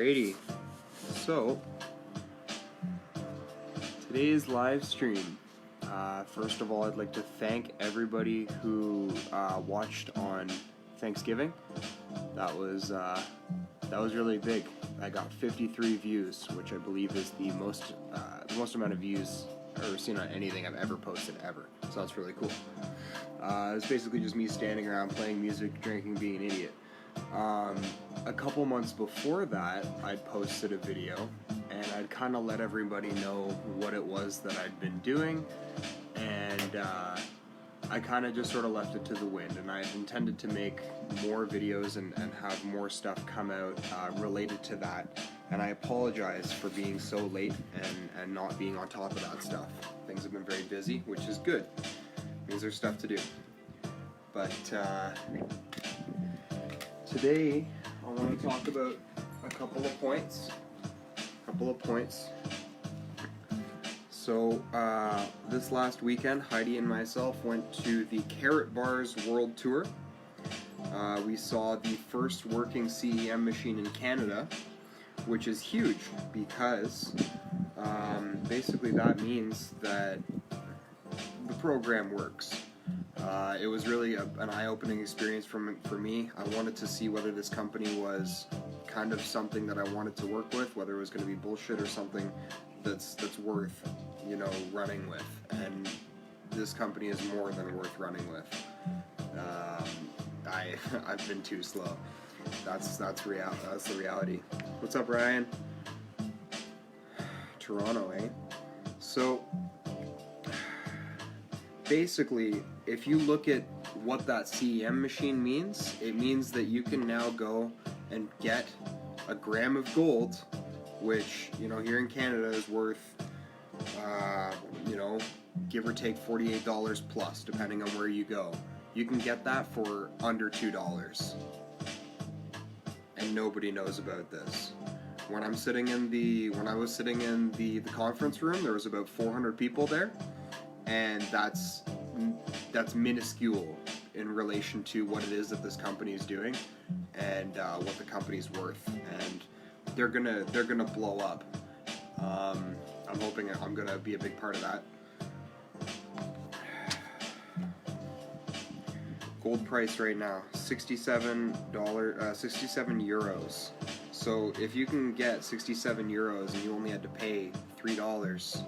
Alrighty, so today's live stream. First of all, I'd like to thank everybody who watched on Thanksgiving. That was really big. I got 53 views, which I believe is the most amount of views I've ever seen on anything I've ever posted ever. So that's really cool. It's basically just me standing around playing music, drinking, being an idiot. A couple months before that, I'd posted a video and I'd kind of let everybody know what it was that I'd been doing, and I kind of just sort of left it to the wind, and I intended to make more videos and have more stuff come out related to that, and I apologize for being so late and not being on top of that stuff. Things have been very busy, which is good. It means there's stuff to do. But today I want to talk about a couple of points. So this last weekend, Heidi and myself went to the KaratBars World Tour. We saw the first working CEM machine in Canada, which is huge because basically that means that the program works. It was really an eye-opening experience for me. I wanted to see whether this company was kind of something that I wanted to work with, whether it was going to be bullshit or something that's worth, running with. And this company is more than worth running with. I've been too slow. That's the reality. What's up, Ryan? Toronto, eh? So basically, if you look at what that CEM machine means, it means that you can now go and get a gram of gold, which, here in Canada is worth, give or take $48 plus, depending on where you go. You can get that for under $2. And nobody knows about this. When I was sitting in the conference room, there was about 400 people there, and that's minuscule in relation to what it is that this company is doing and what the company's worth, and they're gonna blow up. I'm hoping I'm gonna be a big part of that. Gold price right now, $67 euros. So if you can get 67 euros and you only had to pay $3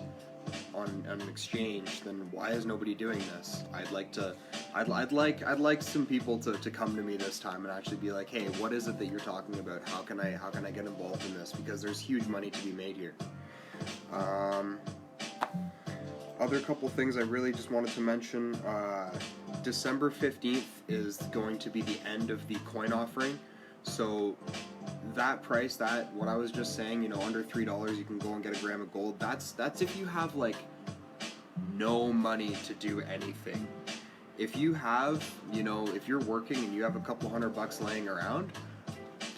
on an exchange, then why is nobody doing this? I'd like some people to come to me this time and actually be like, hey, what is it that you're talking about? How can I get involved in this? Because there's huge money to be made here. Other couple things I really just wanted to mention. December 15th is going to be the end of the coin offering. So that price, what I was just saying, under $3 you can go and get a gram of gold. That's if you have no money to do anything. If you have, if you're working and you have a couple $100 laying around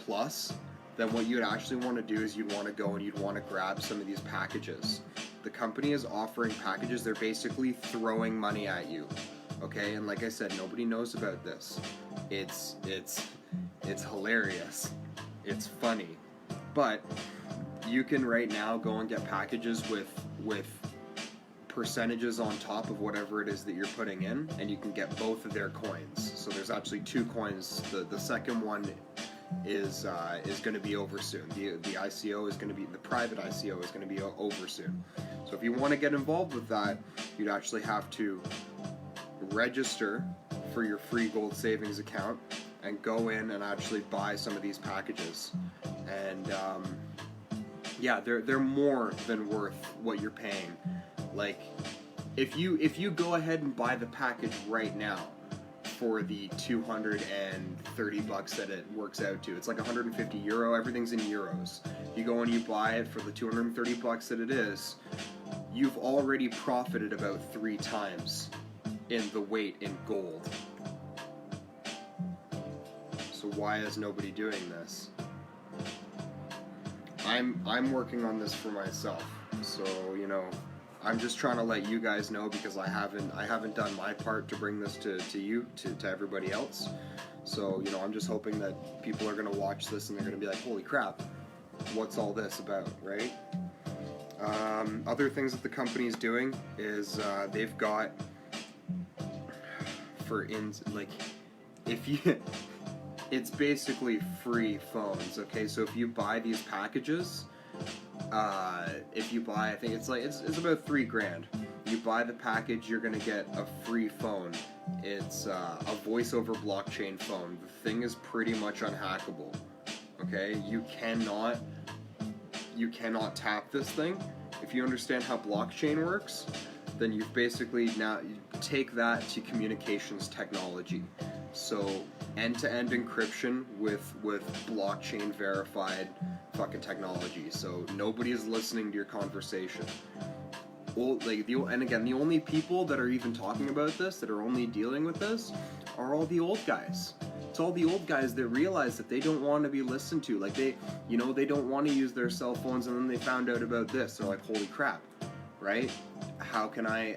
plus, then what you'd actually want to do is you'd want to go and you'd want to grab some of these packages. The company is offering packages. They're basically throwing money at you. Okay, and like I said, nobody knows about this. It's hilarious. It's funny. But you can right now go and get packages with percentages on top of whatever it is that you're putting in, and you can get both of their coins. So there's actually two coins. The second one is going to be over soon. The ICO is going to be, the private ICO is going to be over soon. So if you want to get involved with that, you'd actually have to register for your free gold savings account and go in and actually buy some of these packages. And they're more than worth what you're paying. Like, if you go ahead and buy the package right now for the 230 bucks that it works out to, it's like 150 euro, everything's in euros. You go and you buy it for the 230 bucks that it is, you've already profited about 3 times in the weight in gold. So why is nobody doing this? I'm working on this for myself. So, I'm just trying to let you guys know, because I haven't done my part to bring this to you, to everybody else. So, I'm just hoping that people are going to watch this and they're going to be like, holy crap, what's all this about, right? Other things that the company's doing is they've got, if you, it's basically free phones. Okay, so if you buy these packages, if you buy, I think it's about $3,000. You buy the package, you're gonna get a free phone. It's a voice over blockchain phone. The thing is pretty much unhackable. Okay, you cannot tap this thing. If you understand how blockchain works, then you've basically now you take that to communications technology. So end-to-end encryption with blockchain verified fucking technology. So nobody's listening to your conversation. And again, the only people that are even talking about this, that are only dealing with this, are all the old guys. It's all the old guys that realize that they don't want to be listened to. Like they don't want to use their cell phones, and then they found out about this. They're like, holy crap, right? How can I,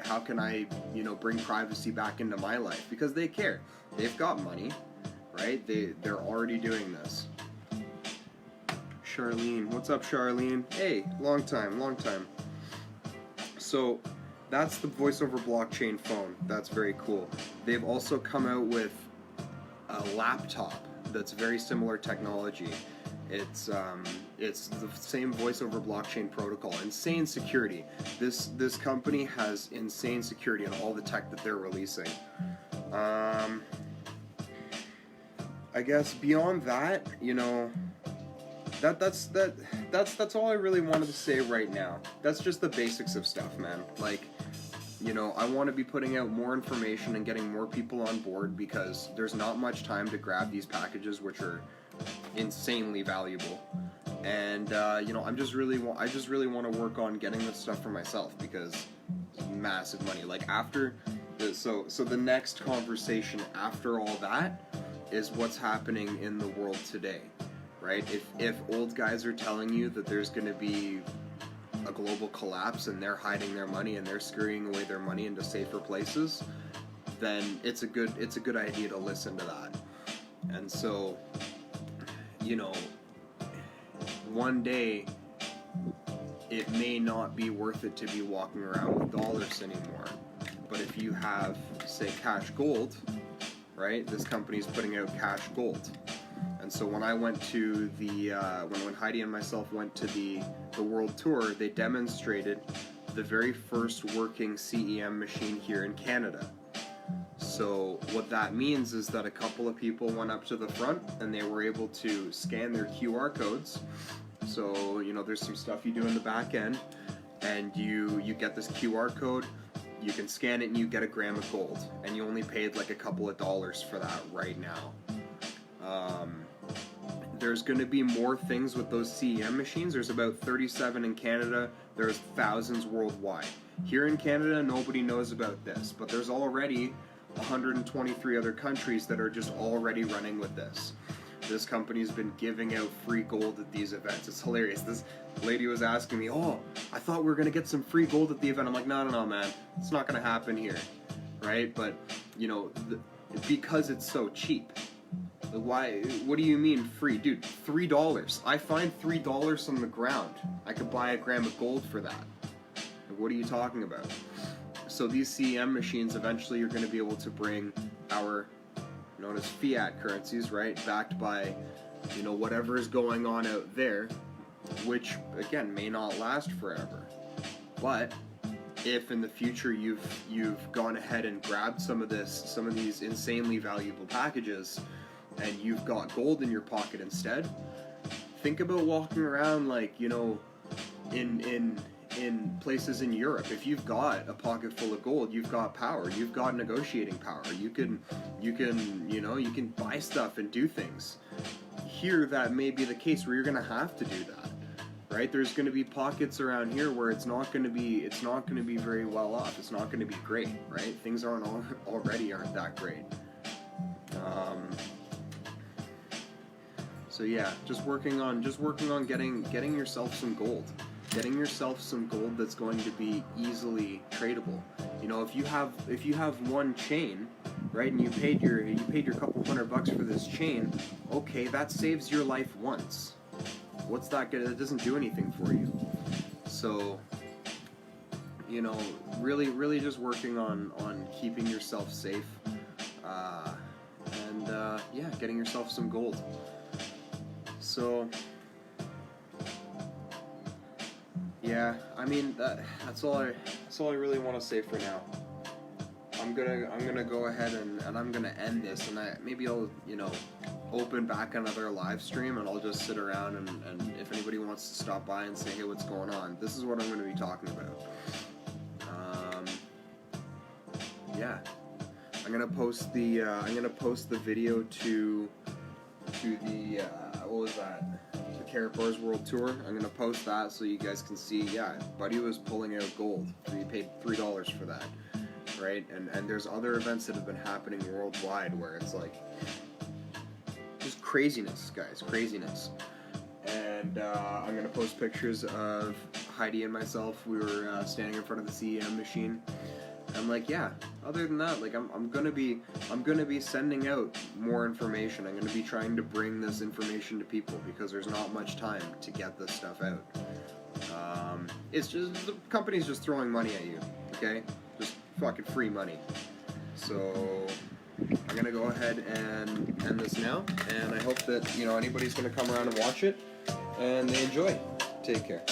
bring privacy back into my life? Because they care. They've got money, right? They're already doing this. Charlene, what's up, Charlene? Hey, long time. So that's the voice over blockchain phone. That's very cool. They've also come out with a laptop that's very similar technology. It's the same voice over blockchain protocol. Insane security. This company has insane security in all the tech that they're releasing. I guess beyond that, that's all I really wanted to say right now. That's just the basics of stuff, man. Like, I want to be putting out more information and getting more people on board, because there's not much time to grab these packages, which are insanely valuable. And I just really want to work on getting this stuff for myself, because it's massive money. Like so the next conversation after all that is what's happening in the world today. Right? If old guys are telling you that there's going to be a global collapse and they're hiding their money and they're scurrying away their money into safer places, then it's a good idea to listen to that. And so, one day it may not be worth it to be walking around with dollars anymore. But if you have, say, cash gold, right? This company's putting out cash gold. And so when I went to when Heidi and myself went to the world tour, they demonstrated the very first working CEM machine here in Canada. So what that means is that a couple of people went up to the front and they were able to scan their QR codes. So, there's some stuff you do in the back end, and you get this QR code, you can scan it and you get a gram of gold, and you only paid like a couple of dollars for that right now. There's going to be more things with those CEM machines. There's about 37 in Canada. There's thousands worldwide. Here in Canada, nobody knows about this, but there's already 123 other countries that are just already running with this. This company's been giving out free gold at these events. It's hilarious. This lady was asking me, I thought we were going to get some free gold at the event. I'm like, no, man. It's not going to happen here, right? But, because it's so cheap. Why? What do you mean free? Dude, $3. I find $3 on the ground. I could buy a gram of gold for that. What are you talking about? So these CEM machines, eventually you're going to be able to bring our known as fiat currencies, right, backed by, whatever is going on out there, which, again, may not last forever. But if in the future you've gone ahead and grabbed some of these insanely valuable packages, and you've got gold in your pocket instead, think about walking around like, in places in Europe. If you've got a pocket full of gold, you've got power, you've got negotiating power. You can buy stuff and do things. Here, that may be the case where you're going to have to do that, right? There's going to be pockets around here where it's not going to be very well off. It's not going to be great, right? Things aren't that great. So yeah, just working on getting yourself some gold. Getting yourself some gold that's going to be easily tradable. If you have one chain, right, and you paid your couple $100 for this chain, okay, that saves your life once. what's that gonna? It doesn't do anything for you. So, you know, really just working on keeping yourself safe, and yeah, getting yourself some gold. So, yeah, I mean that's all I really want to say for now. I'm gonna go ahead and I'm gonna end this, and maybe I'll, you know, open back another live stream, and I'll just sit around and if anybody wants to stop by and say, hey, what's going on, this is what I'm gonna be talking about. Yeah, I'm gonna post the video to the what was that? The KaratBars World Tour. I'm gonna post that so you guys can see. Yeah, Buddy was pulling out gold. He paid $3 for that, right? And there's other events that have been happening worldwide where it's like just craziness, guys, craziness. And I'm gonna post pictures of Heidi and myself. We were standing in front of the CEM machine. I'm like, yeah. Other than that, like I'm gonna be sending out more information. I'm gonna be trying to bring this information to people because there's not much time to get this stuff out. It's just the company's just throwing money at you, okay? Just fucking free money. So I'm gonna go ahead and end this now, and I hope that, you know, anybody's gonna come around and watch it and they enjoy. Take care.